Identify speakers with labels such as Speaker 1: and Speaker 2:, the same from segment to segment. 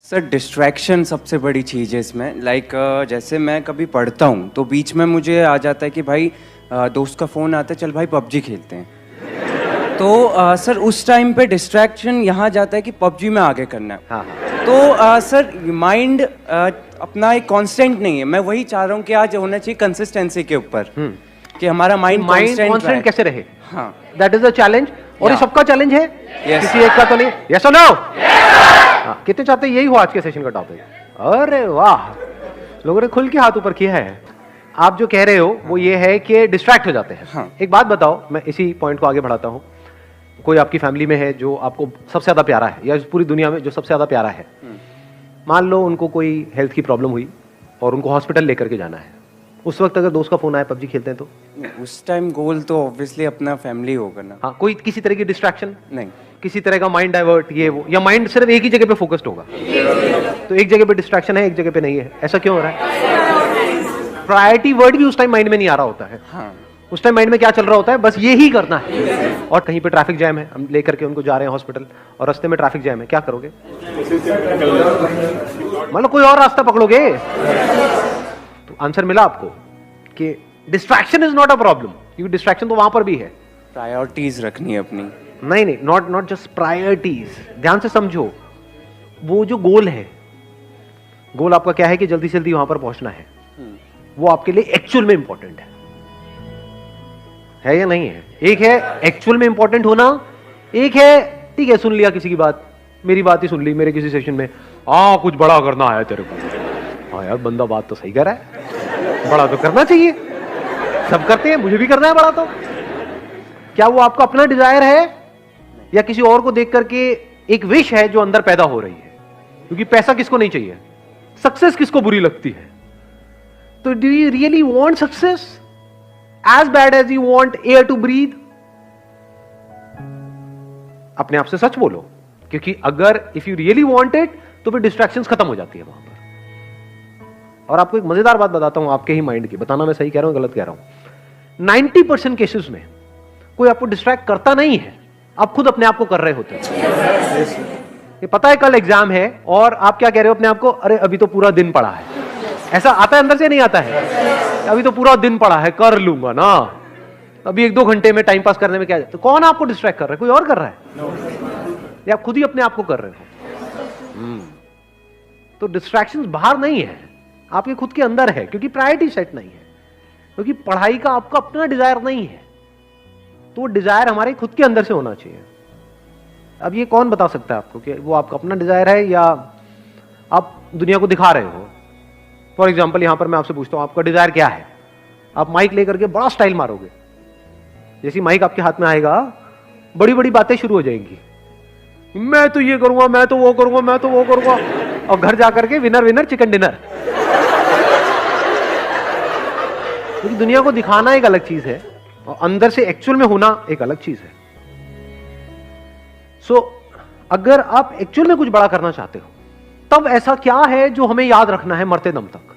Speaker 1: Sir distraction सबसे बड़ी चीज़ है इसमें। जैसे मैं कभी पढ़ता हूँ तो बीच में मुझे आ जाता है कि भाई दोस्त का फ़ोन आता है, चल भाई पबजी खेलते हैं। तो सर उस टाइम पे डिस्ट्रैक्शन यहाँ जाता है कि पबजी में आगे करना है।
Speaker 2: हाँ हाँ।
Speaker 1: तो सर माइंड अपना एक कांस्टेंट नहीं है। मैं वही चाह रहा हूँ कि आज होना चाहिए कंसिस्टेंसी के ऊपर कि हमारा माइंड
Speaker 2: कांस्टेंट कैसे रहे।
Speaker 1: हाँ,
Speaker 2: दैट इज द चैलेंज। और ये सबका चैलेंज है, किसी एक का तो नहीं। यस और नो? कितने चाहते हैं यही हो आज के सेशन का टॉपिक? अरे वाह, लोगों ने खुल के हाथ ऊपर किया है। आप जो कह रहे हो वो ये है कि डिस्ट्रैक्ट हो जाते हैं।
Speaker 1: हाँ।
Speaker 2: एक बात बताओ, मैं इसी पॉइंट को आगे बढ़ाता हूं। कोई आपकी फैमिली में है जो आपको सबसे ज्यादा प्यारा है, या पूरी दुनिया में जो सबसे ज्यादा प्यारा है, मान लो उनको कोई हेल्थ की प्रॉब्लम हुई और उनको हॉस्पिटल लेकर के जाना है। उस वक्त अगर दोस्त का फोन आया पबजी खेलते हैं तो
Speaker 1: उस टाइम गोल तो ऑब्वियसली अपना फैमिली होगा ना।
Speaker 2: हाँ, कोई किसी तरह की डिस्ट्रैक्शन
Speaker 1: नहीं,
Speaker 2: किसी तरह का माइंड डाइवर्ट ये वो, या माइंड सिर्फ एक ही जगह पे फोकस्ड होगा। तो एक जगह पे डिस्ट्रैक्शन है, एक जगह पे नहीं है। ऐसा क्यों हो रहा है? प्रायोरिटी वर्ड भी उस टाइम माइंड में नहीं आ रहा होता है।
Speaker 1: हाँ।
Speaker 2: उस टाइम माइंड में क्या चल रहा होता है? बस ये ही करना है। और कहीं पे ट्रैफिक जैम है, हम लेकर के उनको जा रहे हैं हॉस्पिटल और रास्ते में ट्रैफिक जैम है, क्या करोगे? मतलब कोई और रास्ता पकड़ोगे? तो आंसर मिला आपको कि distraction is not a problem, क्योंकि डिस्ट्रैक्शन तो वहां पर भी है।
Speaker 1: प्रायोरिटीज रखनी है अपनी।
Speaker 2: नहीं, नॉट जस्ट प्रायोरिटीज। ध्यान से समझो, वो जो गोल है, गोल आपका क्या है कि जल्दी से जल्दी वहां पर पहुंचना है, वो आपके लिए एक्चुअल में इंपॉर्टेंट है या नहीं है? एक है एक्चुअल में इंपॉर्टेंट होना, एक है ठीक है सुन लिया किसी की बात, मेरी बात ही सुन ली मेरे किसी सेशन में, कुछ बड़ा करना है तेरे को। हाँ यार, बंदा बात तो सही कर रहा है, बड़ा तो करना चाहिए, सब करते हैं, मुझे भी करना है बड़ा। तो क्या वो आपका अपना डिजायर है या किसी और को देख करके एक विश है जो अंदर पैदा हो रही है? क्योंकि पैसा किसको नहीं चाहिए, सक्सेस किसको बुरी लगती है? तो do you really want success as bad as you want air to breathe? अपने आप से सच बोलो, क्योंकि अगर if you really want it तो फिर डिस्ट्रैक्शंस खत्म हो जाती है वहां पर। और आपको एक मजेदार बात बताता हूं आपके ही माइंड की, बताना मैं सही कह रहा हूं गलत कह रहा हूं। 90% केसेस में कोई आपको डिस्ट्रैक्ट करता नहीं है, आप खुद अपने आप को कर रहे होते हैं। ये पता है कल एग्जाम है और आप क्या कह रहे हो अपने आप को? अरे अभी तो पूरा दिन पड़ा है। ऐसा आता है अंदर से, नहीं आता है? अभी तो पूरा दिन पड़ा है, कर लूंगा ना, अभी 1-2 घंटे में टाइम पास करने में क्या? तो कौन आपको डिस्ट्रैक्ट कर रहा है? कोई और कर रहा है या आप खुद ही अपने आप को कर रहे हो? तो डिस्ट्रैक्शंस बाहर नहीं है, आपके खुद के अंदर है, क्योंकि प्रायोरिटी सेट नहीं है, क्योंकि पढ़ाई का आपका अपना डिजायर नहीं है। तो डिजायर हमारे खुद के अंदर से होना चाहिए। अब ये कौन बता सकता है आपको कि वो आपका अपना डिजायर है या आप दुनिया को दिखा रहे हो? फॉर एग्जाम्पल, यहां पर मैं आपसे पूछता हूं आपका डिजायर क्या है? आप माइक लेकर के बड़ा स्टाइल मारोगे, जैसी माइक आपके हाथ में आएगा बड़ी बड़ी बातें शुरू हो जाएंगी। मैं तो ये करूंगा, मैं तो वो करूंगा, मैं तो वो करूंगा, और घर जाकर के विनर विनर चिकन डिनर। क्योंकि दुनिया को दिखाना एक अलग चीज है और अंदर से एक्चुअल में होना एक अलग चीज है। सो अगर आप एक्चुअल में कुछ बड़ा करना चाहते हो, तब ऐसा क्या है जो हमें याद रखना है मरते दम तक?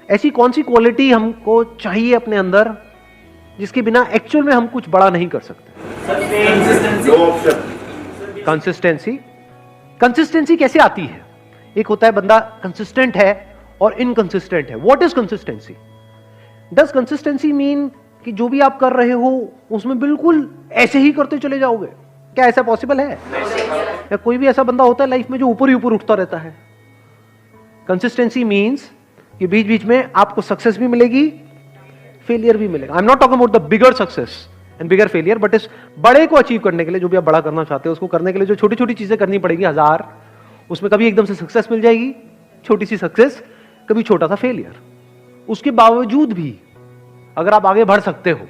Speaker 2: ऐसी कौन सी क्वालिटी हमको चाहिए अपने अंदर जिसके बिना एक्चुअल में हम कुछ बड़ा नहीं कर सकते? कंसिस्टेंसी। कंसिस्टेंसी कैसे आती है? एक होता है बंदा कंसिस्टेंट है और इनकंसिस्टेंट है। What is consistency? Does consistency mean कि जो भी आप कर रहे हो उसमें बिल्कुल ऐसे ही करते चले जाओगे? क्या ऐसा पॉसिबल है? या कोई भी ऐसा बंदा होता है लाइफ में जो ऊपर ही ऊपर उठता रहता है? कंसिस्टेंसी मीन्स कि बीच बीच में आपको सक्सेस भी मिलेगी, फेलियर भी मिलेगा। I am not talking about the bigger success and bigger failure, but इस बड़े को अचीव करने के लिए, जो भी आप बड़ा करना चाहते हो उसको करने के लिए जो छोटी छोटी चीजें करनी पड़ेगी 1000, उसमें कभी एकदम से सक्सेस मिल जाएगी, छोटी सी सक्सेस, कभी छोटा सा फेलियर। उसके बावजूद भी अगर आप आगे बढ़ सकते हो,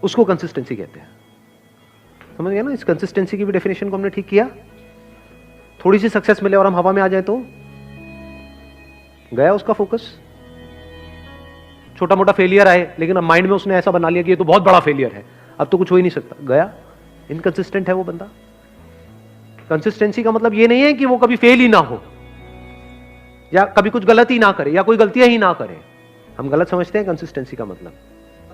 Speaker 2: उसको कंसिस्टेंसी कहते हैं। समझ गया ना? इस कंसिस्टेंसी की भी डेफिनेशन को हमने ठीक किया। थोड़ी सी सक्सेस मिले और हम हवा में आ जाए तो गया उसका फोकस। छोटा मोटा फेलियर आए लेकिन अब माइंड में उसने ऐसा बना लिया कि ये तो बहुत बड़ा फेलियर है, अब तो कुछ हो ही नहीं सकता, गया। इनकंसिस्टेंट है वो बंदा। कंसिस्टेंसी का मतलब ये नहीं है कि वो कभी फेल ही ना हो या कभी कुछ गलत ही ना करे या कोई गलतियां ही ना करे। हम गलत समझते हैं कंसिस्टेंसी का मतलब।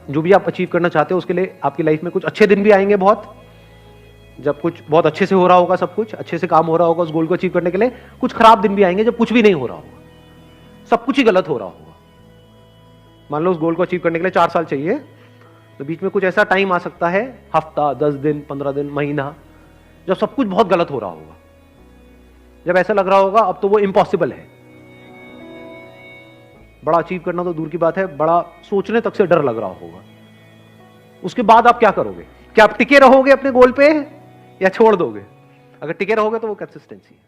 Speaker 2: जो भी आप अचीव करना चाहते हो उसके लिए आपकी लाइफ में कुछ अच्छे दिन भी आएंगे बहुत, जब कुछ बहुत अच्छे से हो रहा होगा, सब कुछ अच्छे से काम हो रहा होगा उस गोल को अचीव करने के लिए, कुछ खराब दिन भी आएंगे जब कुछ भी नहीं हो रहा होगा, सब कुछ ही गलत हो रहा होगा। मान लो उस गोल को अचीव करने के लिए 4 साल चाहिए, तो बीच में कुछ ऐसा टाइम आ सकता है, हफ्ता, 10 दिन, 15 दिन, महीना, जब सब कुछ बहुत गलत हो रहा होगा, जब ऐसा लग रहा होगा अब तो वो इम्पॉसिबल है, बड़ा अचीव करना तो दूर की बात है, बड़ा सोचने तक से डर लग रहा होगा। उसके बाद आप क्या करोगे? क्या आप टिके रहोगे अपने गोल पे या छोड़ दोगे? अगर टिके रहोगे तो वो कंसिस्टेंसी है।